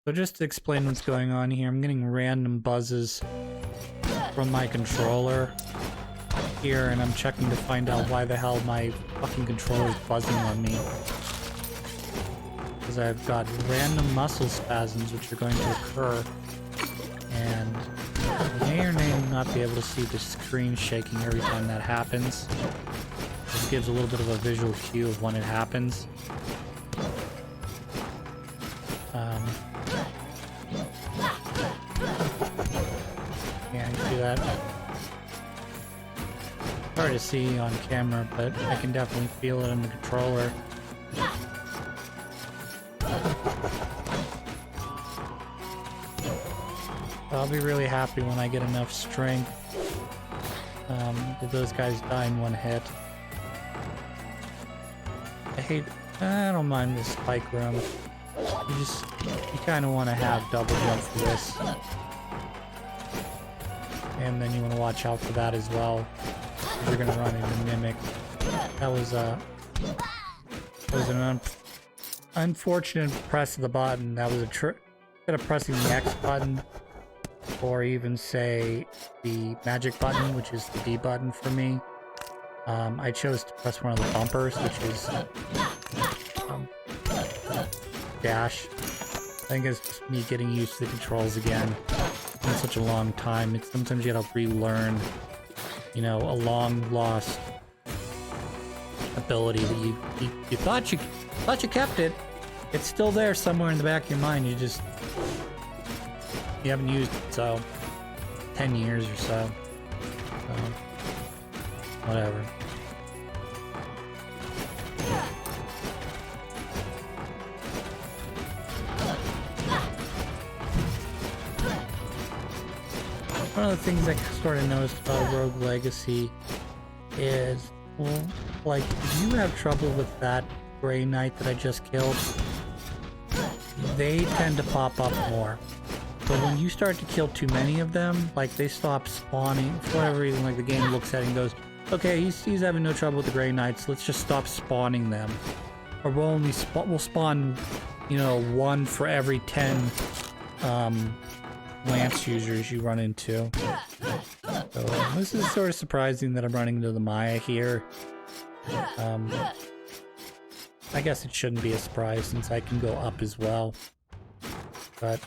So just to explain what's going on here, I'm getting random buzzes from my controller here, and I'm checking to find out why the hell my fucking controller is buzzing on me. Because I've got random muscle spasms which are going to occur, and you may or may not be able to see the screen shaking every time that happens. This gives a little bit of a visual cue of when it happens. Yeah, you see that? Hard to see on camera, but I can definitely feel it in the controller. I'll be really happy when I get enough strength that those guys die in one hit. I don't mind this spike room. You kind of want to have double jump for this. And then you want to watch out for that as well. You're going to run into Mimic. That was an unfortunate press of the button. That was instead of pressing the X button, or even say the magic button, which is the D button for me, I chose to press one of the bumpers, which is dash. I think it's just me getting used to the controls again. It's been such a long time. Sometimes you gotta relearn, you know, a long lost ability that you thought you kept it. It's still there somewhere in the back of your mind. You haven't used it, so 10 years or so. Whatever. One of the things I sort of noticed about Rogue Legacy is, well, like, if you have trouble with that Grey Knight that I just killed, they tend to pop up more. But when you start to kill too many of them, like, they stop spawning. For whatever reason, like, the game looks at it and goes, okay, he's having no trouble with the Grey Knights, let's just stop spawning them. Or we'll spawn, you know, one for every 10 Lance users you run into. So this is sort of surprising that I'm running into the Maya here. I guess it shouldn't be a surprise since I can go up as well. But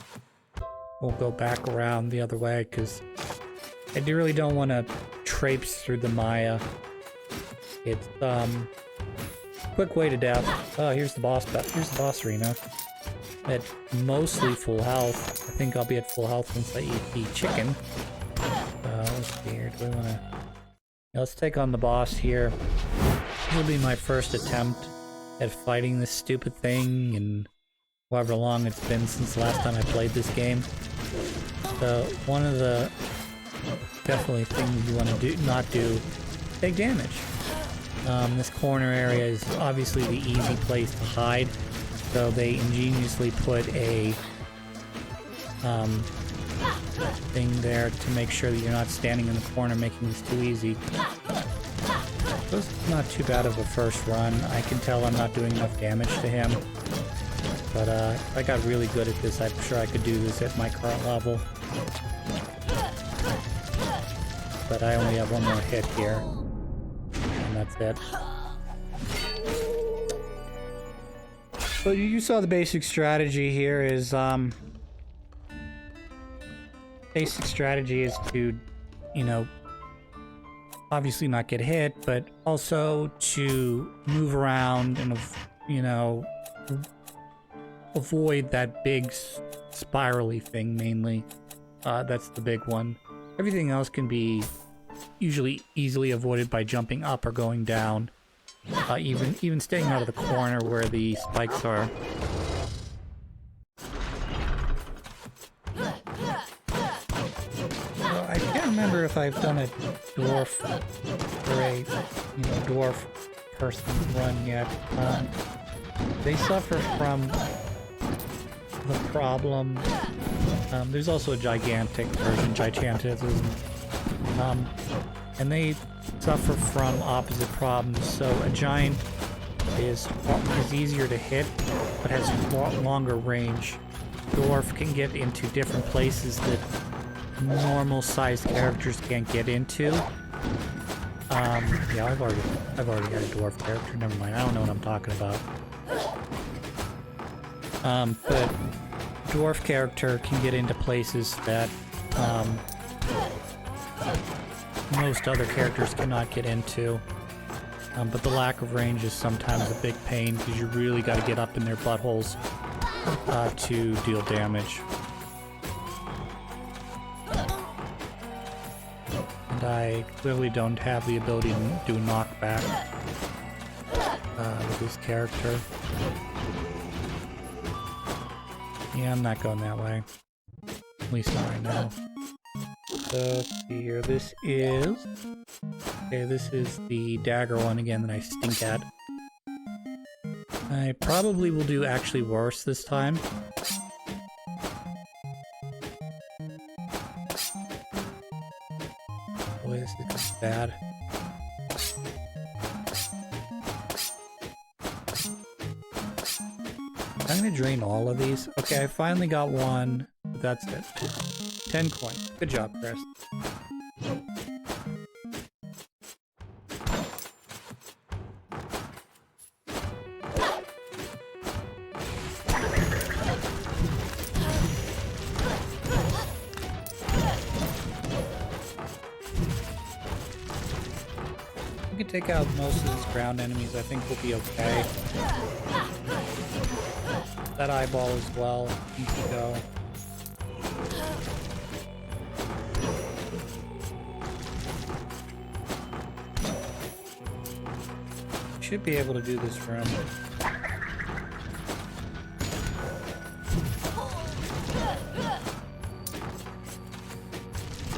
we'll go back around the other way because I really don't want to traipse through the Maya. It's quick way to death. Oh, here's the boss arena. At mostly full health. I think I'll be at full health once I eat the chicken. Let's see here. Do we want to? Let's take on the boss here. This will be my first attempt at fighting this stupid thing in however long it's been since the last time I played this game. So one of the definitely things you want to not do, take damage. This corner area is obviously the easy place to hide. So they ingeniously put a thing there to make sure that you're not standing in the corner making this too easy. So it's not too bad of a first run. I can tell I'm not doing enough damage to him. But if I got really good at this, I'm sure I could do this at my current level. But I only have one more hit here. And that's it. So you saw the basic strategy here is, basic strategy is to, you know, obviously not get hit, but also to move around and, you know, avoid that big spirally thing mainly. That's the big one. Everything else can be usually easily avoided by jumping up or going down. Even staying out of the corner where the spikes are. Well, I can't remember if I've done a dwarf or a dwarf person run yet. They suffer from the problem. There's also a gigantic version, gigantism, and they suffer from opposite problems. So a giant is easier to hit, but has longer range. Dwarf can get into different places that normal-sized characters can't get into. Yeah, I've already got a dwarf character. Never mind. I don't know what I'm talking about. But dwarf character can get into places that most other characters cannot get into. But the lack of range is sometimes a big pain because you really got to get up in their buttholes to deal damage. And I clearly don't have the ability to do knockback with this character. Yeah, I'm not going that way. At least not right now. So, let's see here. This is the dagger one again that I stink at. I probably will do actually worse this time. Boy, this is bad. I'm gonna drain all of these. Okay, I finally got one. That's it. 10 coins. Good job, Chris. We can take out most of these ground enemies. I think we'll be okay. That eyeball as well needs to go. Should be able to do this room.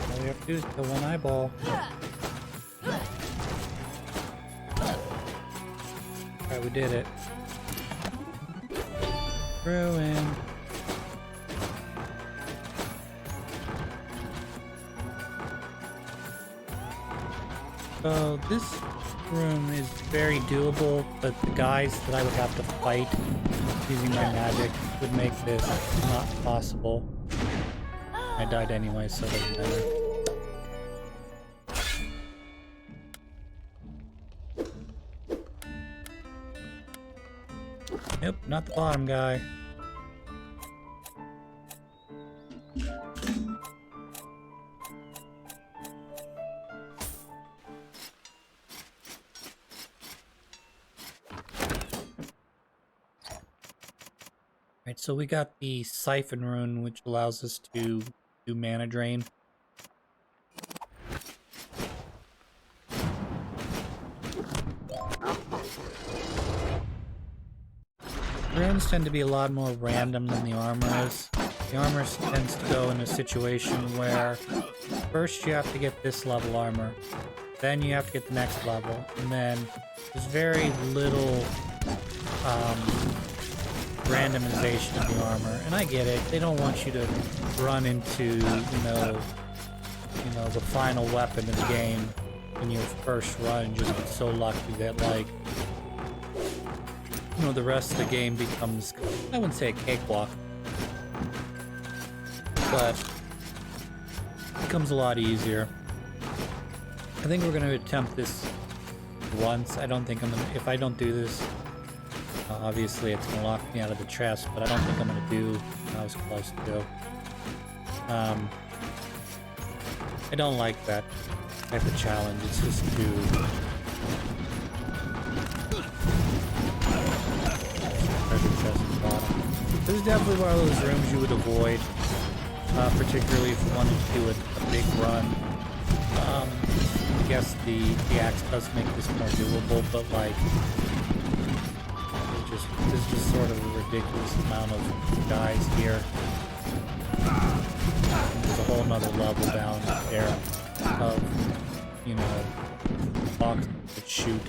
All we have to do is kill one eyeball. Alright, we did it. Ruin. So this room is very doable, but the guys that I would have to fight using my magic would make this not possible. I died anyway, so it doesn't matter. Nope, not the bottom guy. Right, so we got the Siphon Rune, which allows us to do mana drain. Runes tend to be a lot more random than the armor is. The armor tends to go in a situation where first you have to get this level armor, then you have to get the next level, and then there's very little randomization of the armor. And I get it, they don't want you to run into, you know, the final weapon of the game in your first run and just get so lucky that, like, you know, the rest of the game becomes, I wouldn't say a cakewalk, but it becomes a lot easier. I think we're going to attempt this once. I don't think I'm going to, if I don't do this, obviously it's going to lock me out of the chest, but I don't think I'm going to do what I was close to. I don't like that type of challenge. It's just too... This is definitely one of those rooms you would avoid, particularly if you wanted to do a big run. I guess the axe does make this more doable, but like, there's just sort of a ridiculous amount of guys here. There's a whole nother level down there of, you know, boxes that shoot.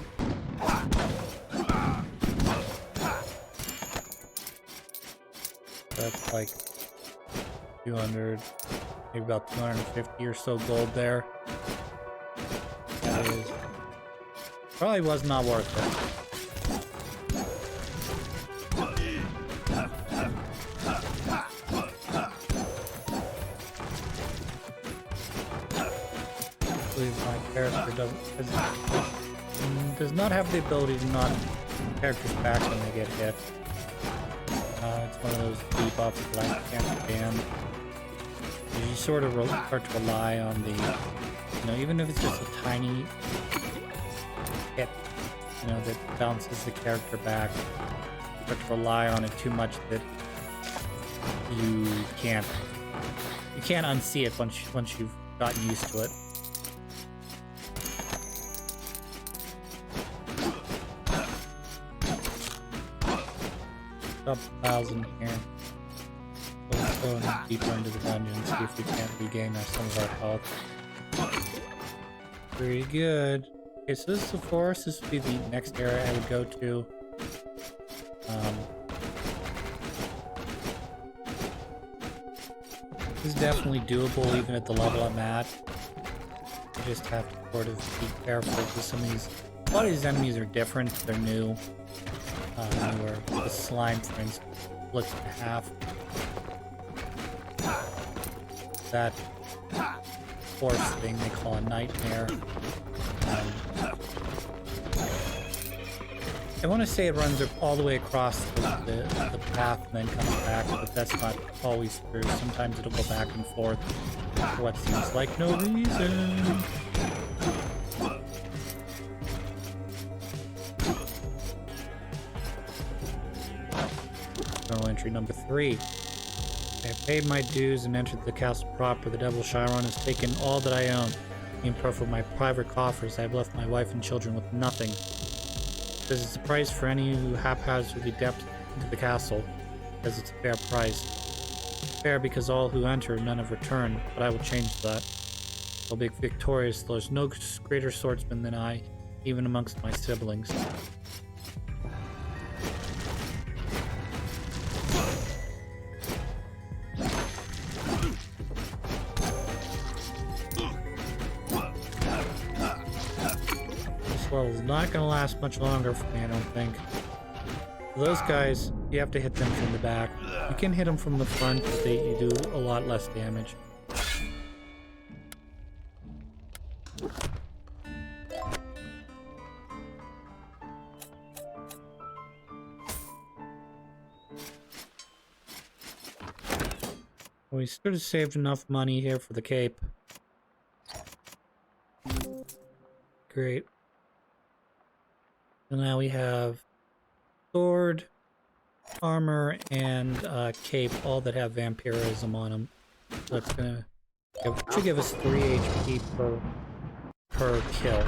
That's like 200, maybe about 250 or so gold there. That is, probably was not worth it. believe my character does not have the ability to knock characters back when they get hit. It's one of those debuffs that I can't stand. You sort of start to rely on the, even if it's just a tiny hit, that bounces the character back. You start to rely on it too much that you can't unsee it once you've gotten used to it. Up 1,000 here. Let's go deeper into the dungeon, see if we can't regain some of our health. Pretty good. Okay, so this is the forest. This would be the next area I would go to. This is definitely doable even at the level I'm at. You just have to sort of be careful because a lot of these enemies are different. They're new. Newer. The slime, for instance, splits in half. That force thing they call a nightmare. I want to say it runs all the way across the path and then comes back, but that's not always true. Sometimes it'll go back and forth for what seems like no reason. Journal entry number 3. I have paid my dues and entered the castle proper. The Devil Chiron has taken all that I own. In proof of my private coffers, I have left my wife and children with nothing. This is a price for any who haphazardly depth into the castle, because it's a fair price. Fair because all who enter, none have returned, but I will change that. I'll be victorious. There's no greater swordsman than I, even amongst my siblings. Is not going to last much longer for me, I don't think. For those guys, you have to hit them from the back. You can hit them from the front, but you do a lot less damage. We sort of saved enough money here for the cape. Great. So now we have sword, armor, and cape, all that have vampirism on them. So it's should give us 3 HP per kill.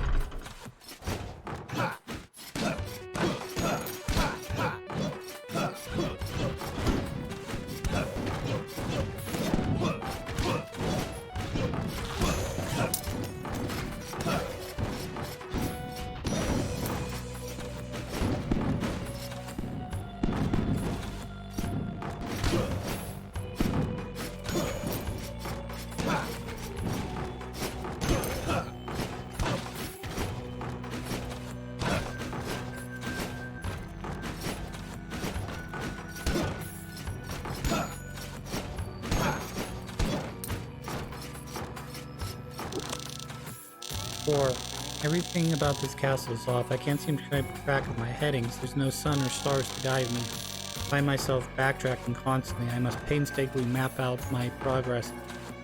Everything about this castle is off. I can't seem to keep track of my headings. There's no sun or stars to guide me. I find myself backtracking constantly. I must painstakingly map out my progress,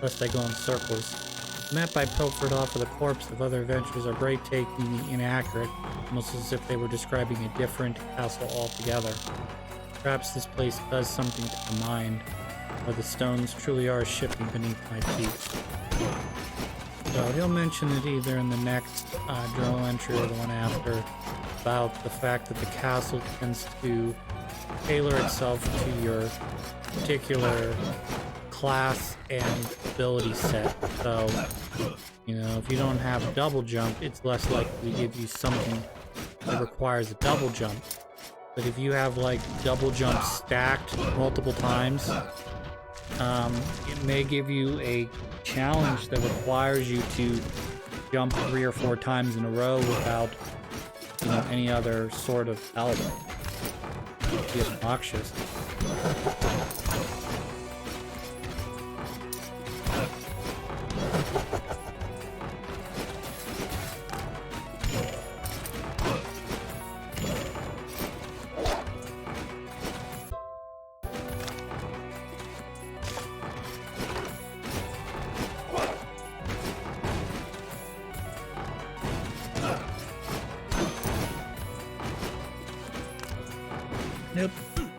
lest I go in circles. The map I pilfered off of the corpse of other adventurers are breathtakingly inaccurate, almost as if they were describing a different castle altogether. Perhaps this place does something to the mind, or the stones truly are shifting beneath my feet. So he'll mention it either in the next journal entry or the one after, about the fact that the castle tends to tailor itself to your particular class and ability set. So, if you don't have a double jump, it's less likely to give you something that requires a double jump. But if you have like double jump stacked multiple times, it may give you a challenge that requires you to jump 3 or 4 times in a row without, any other sort of help. It'd be obnoxious.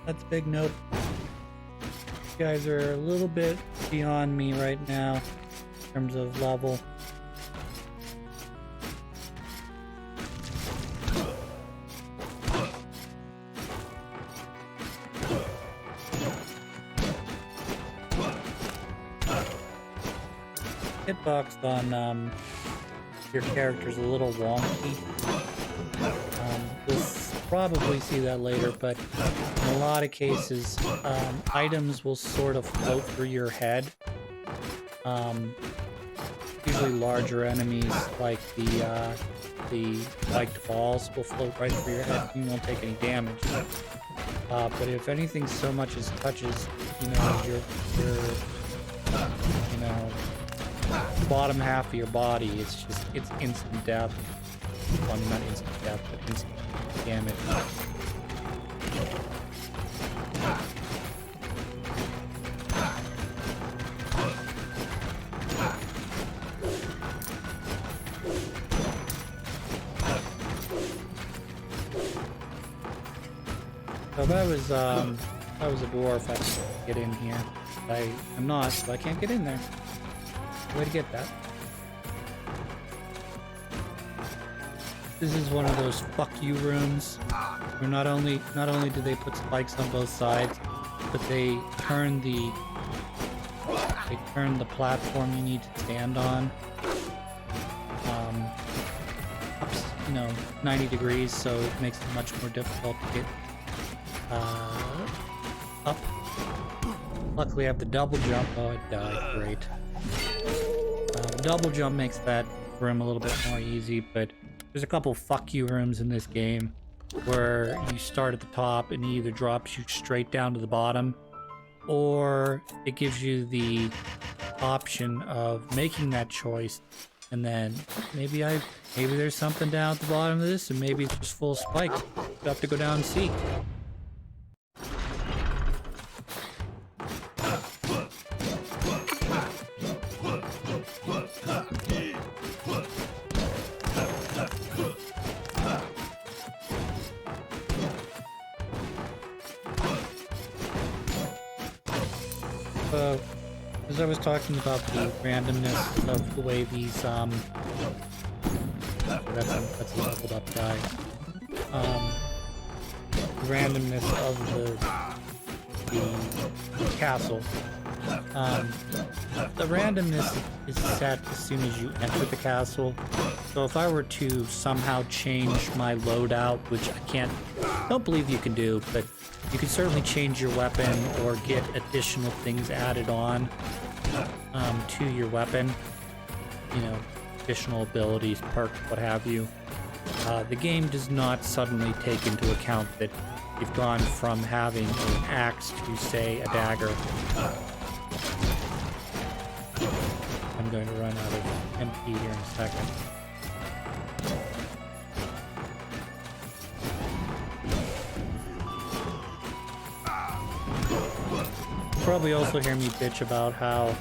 That's a big note. You guys are a little bit beyond me right now in terms of level. Hitbox on your character's a little wonky. We'll probably see that later, but in a lot of cases, items will sort of float through your head. Usually larger enemies like the spiked balls will float right through your head. You won't take any damage. But if anything so much as touches, your bottom half of your body, it's instant death. Well, not instant death, but instant damage. So if I was a dwarf, I could get in here. I'm not, so I can't get in there. Way to get that. This is one of those fuck you rooms where not only do they put spikes on both sides, but they turn the platform you need to stand on up 90 degrees, so it makes it much more difficult to get up. Luckily I have the double jump. Oh, I died. Great. Double jump makes that room a little bit more easy, but there's a couple fuck you rooms in this game where you start at the top and it either drops you straight down to the bottom, or it gives you the option of making that choice, and then maybe there's something down at the bottom of this, and maybe it's just full of spikes. You have to go down and see. As I was talking about the randomness of the way these that's a leveled up guy. The randomness of the castle. The randomness is set as soon as you enter the castle. So if I were to somehow change my loadout, which I don't believe you can do, but you can certainly change your weapon or get additional things added on to your weapon. Additional abilities, perks, what have you. The game does not suddenly take into account that you've gone from having an axe to, say, a dagger. I'm going to run out of MP here in a second. Probably also hear me bitch about how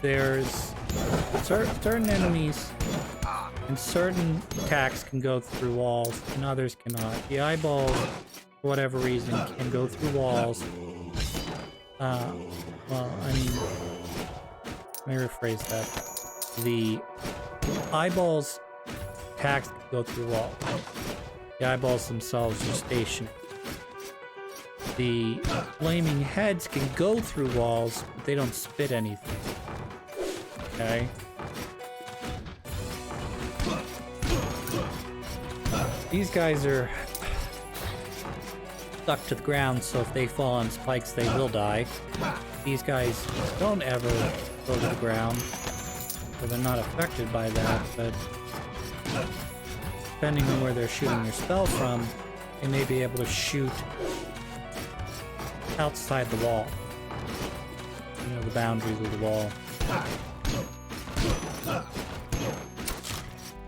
there's certain enemies and certain attacks can go through walls and others cannot. The eyeballs, for whatever reason, can go through walls. Well, I mean, let me rephrase that. The eyeballs attacks can go through walls. The eyeballs themselves are stationary. The flaming heads can go through walls, but they don't spit anything. Okay? These guys are stuck to the ground, so if they fall on spikes, they will die. These guys don't ever go to the ground, so they're not affected by that, but depending on where they're shooting their spell from, they may be able to shoot outside the wall. The boundaries of the wall.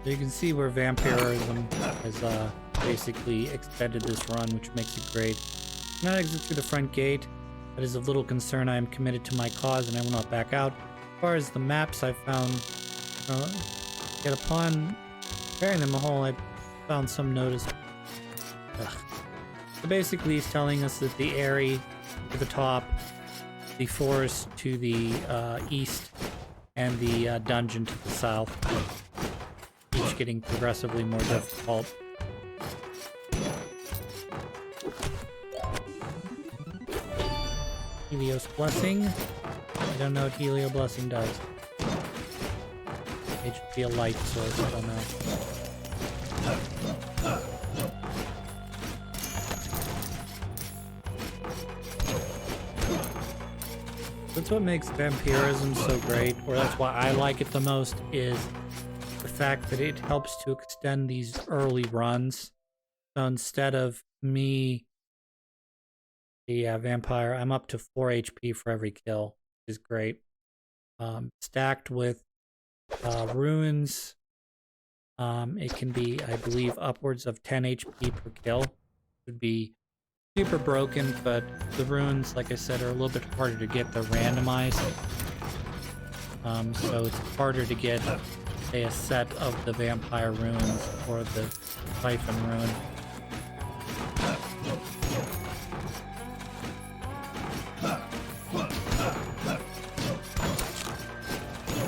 So you can see where vampirism has basically extended this run, which makes it great. Do not exit through the front gate. That is of little concern. I am committed to my cause and I will not back out. As far as the maps I found, yet upon carrying them a whole, I found some notice. So basically he's telling us that the area to the top, the forest to the east, and the dungeon to the south, each getting progressively more difficult. Helios Blessing. I don't know what Helio Blessing does. It should be a light source, I don't know. That's what makes vampirism so great, or that's why I like it the most, is the fact that it helps to extend these early runs. So instead of me, the vampire, I'm up to 4 HP for every kill, which is great. Stacked with ruins, it can be, I believe, upwards of 10 HP per kill. It would be super broken, but the runes, like I said, are a little bit harder to get. They're randomized. So it's harder to get, say, a set of the vampire runes or the siphon rune.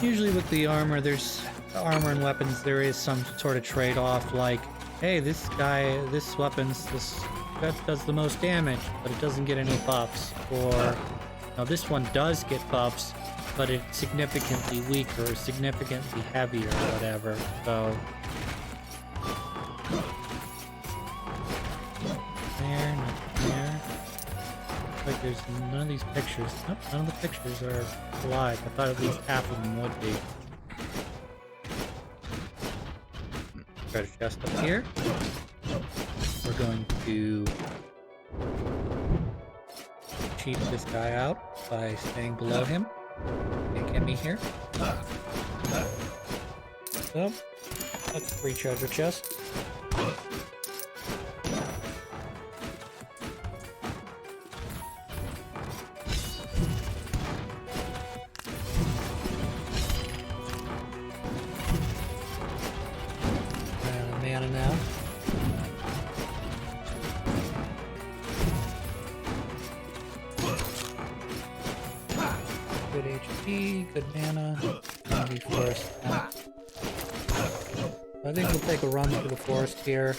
Usually with the armor, armor and weapons, there is some sort of trade-off, like, hey, this weapon's that does the most damage, but it doesn't get any buffs. Or, now this one does get buffs, but it's significantly weaker, or significantly heavier, or whatever. So, there, not there. Looks like there's none of these pictures. Nope, none of the pictures are alive. I thought at least half of them would be. Treasure chest up here. We're going to cheat this guy out by staying below him. Can't get me here. So, that's a free treasure chest. Mana now. Good HP, good mana. Maybe forest. I think we'll take a run through the forest here.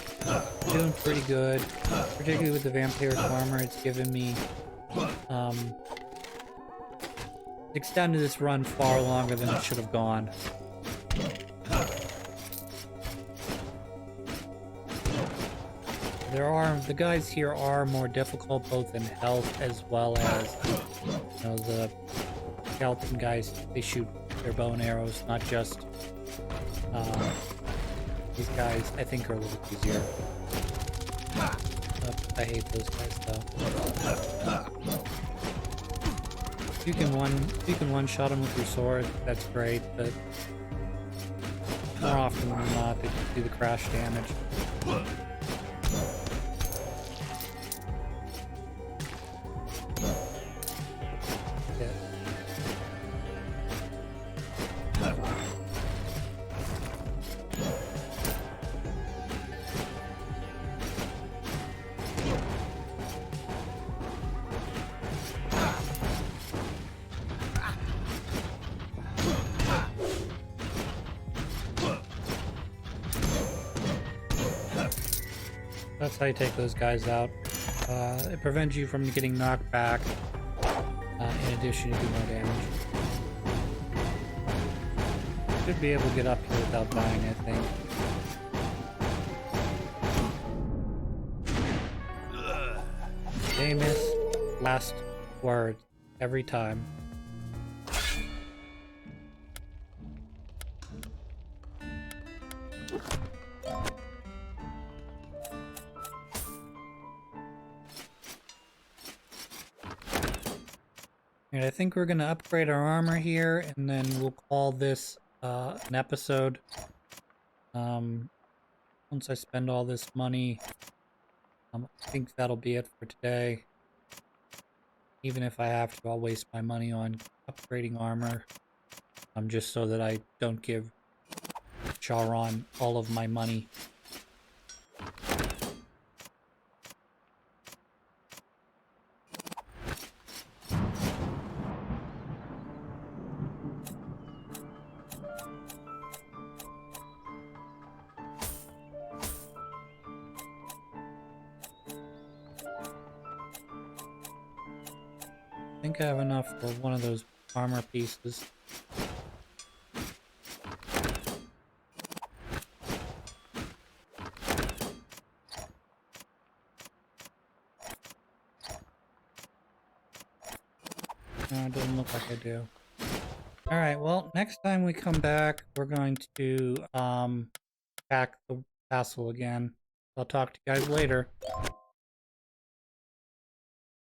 Doing pretty good, particularly with the vampiric armor. It's given me extended this run far longer than it should have gone. The guys here are more difficult, both in health as well as, you know, the skeleton guys. They shoot their bow and arrows, not just these guys. I think are a little easier. I hate those guys though. If you can one shot them with your sword, that's great. But more often than not, they just do the crash damage. That's how you take those guys out. It prevents you from getting knocked back. In addition, you do more damage. Should be able to get up here without dying, I think. Famous last word every time. And I think we're going to upgrade our armor here, and then we'll call this an episode. Once I spend all this money, I think that'll be it for today. Even if I have to, I'll waste my money on upgrading armor. Just so that I don't give Charon all of my money. think I have enough for one of those armor pieces. No, it doesn't look like I do. Alright, well, next time we come back, we're going to, attack the castle again. I'll talk to you guys later.